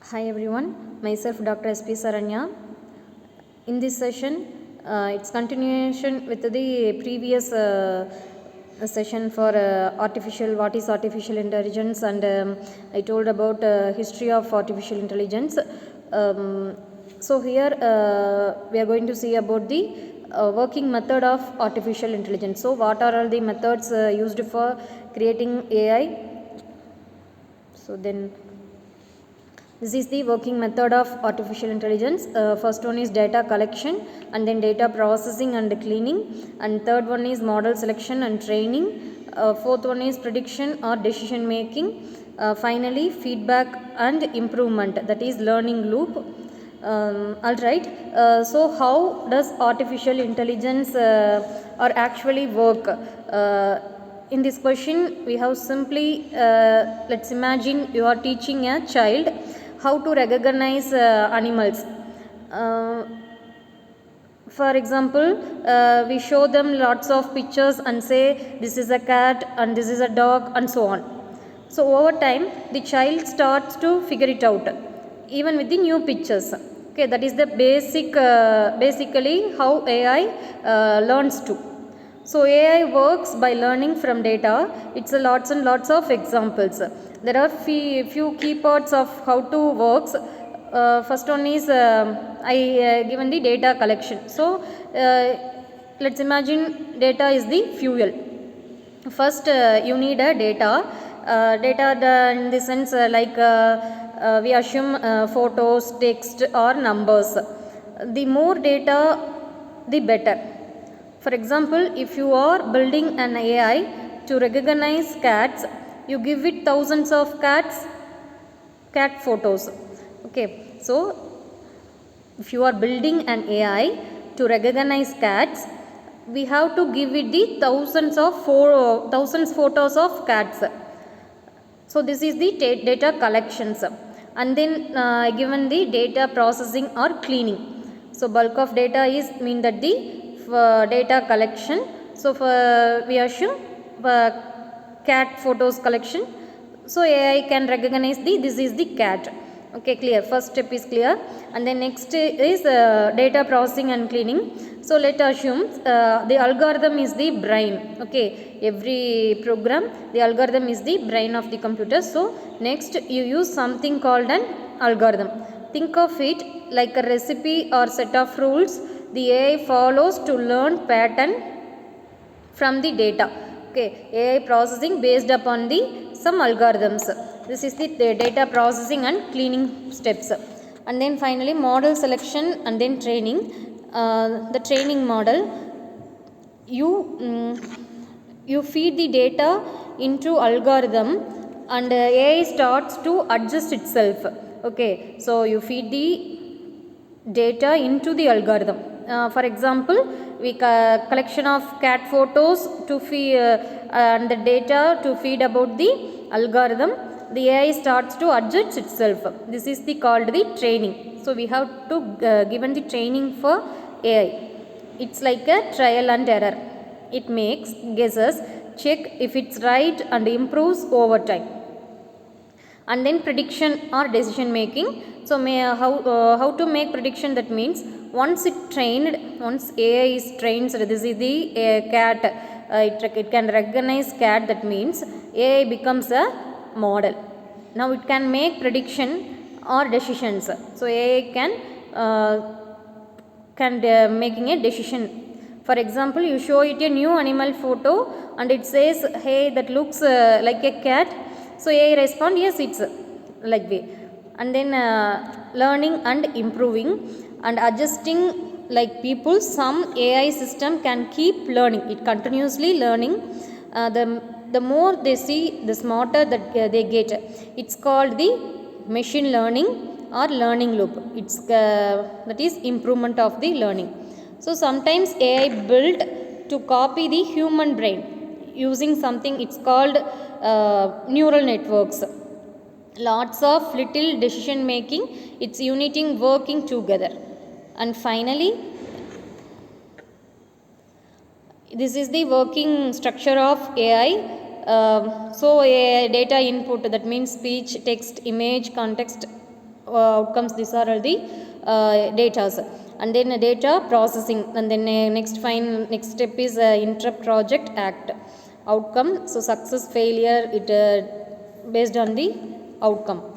Hi everyone, myself Dr. S.P. Saranya. In this session, it's continuation with the previous session for what is artificial intelligence, and I told about history of artificial intelligence. So here we are going to see about the working method of artificial intelligence. So what are all the methods used for creating AI? So then this is the working method of artificial intelligence. First one is data collection, and then data processing and cleaning, and third one is model selection and training, fourth one is prediction or decision making, finally feedback and improvement, that is learning loop. Alright, so how does artificial intelligence or actually work? In this question we have simply, let's imagine you are teaching a child how to recognize animals. For example, we show them lots of pictures and say this is a cat and this is a dog and so on. So over time the child starts to figure it out even with the new pictures. Okay, that is the basically how AI learns to. So AI works by learning from data. It's a lots and lots of examples. There are few key parts of how to works. First one is I given the data collection. So let's imagine data is the fuel. First you need a data. In the sense we assume photos, text or numbers. The more data, the better. For example, if you are building an AI to recognize cats, you give it thousands of cat photos. Okay, so if you are building an AI to recognize cats, we have to give it the thousands photos of cats. So this is the data collections, and then given the data processing or cleaning. So bulk of data is mean that the data collection. So we assume cat photos collection. So AI can recognize this is the cat. Okay, clear. First step is clear, and then next is data processing and cleaning. So let us assume the algorithm is the brain. Okay, every program, the algorithm is the brain of the computer. So next you use something called an algorithm. Think of it like a recipe or set of rules the AI follows to learn pattern from the data. Okay, AI processing based upon the some algorithms. This is the data processing and cleaning steps. And then finally model selection and then training. The training model, you feed the data into algorithm and AI starts to adjust itself. Okay, so you feed the data into the algorithm. For example, we collection of cat photos to feed and the data to feed about the algorithm. The AI starts to adjust itself. This is the called the training. So we have to given the training for AI. It's like a trial and error. It makes guesses, check if it's right and improves over time. And then prediction or decision making. So how to make prediction? That means once once AI is trained, so this is the cat, it can recognize cat, that means AI becomes a model. Now it can make prediction or decisions. So AI can making a decision. For example, you show it a new animal photo and it says, hey, that looks like a cat. So AI respond, yes, it's like way. And then learning and improving and adjusting, like people, some AI system can keep learning, it continuously learning. The more they see, the smarter that they get. It's called the machine learning or learning loop. It's that is improvement of the learning. So sometimes AI built to copy the human brain using something, it's called neural networks. Lots of little decision making, it's uniting working together. And finally, this is the working structure of AI. So AI data input, that means speech, text, image, context, outcomes. These are all the datas. And then data processing, and then next step is interrupt project act outcome. So success failure, it based on the outcome.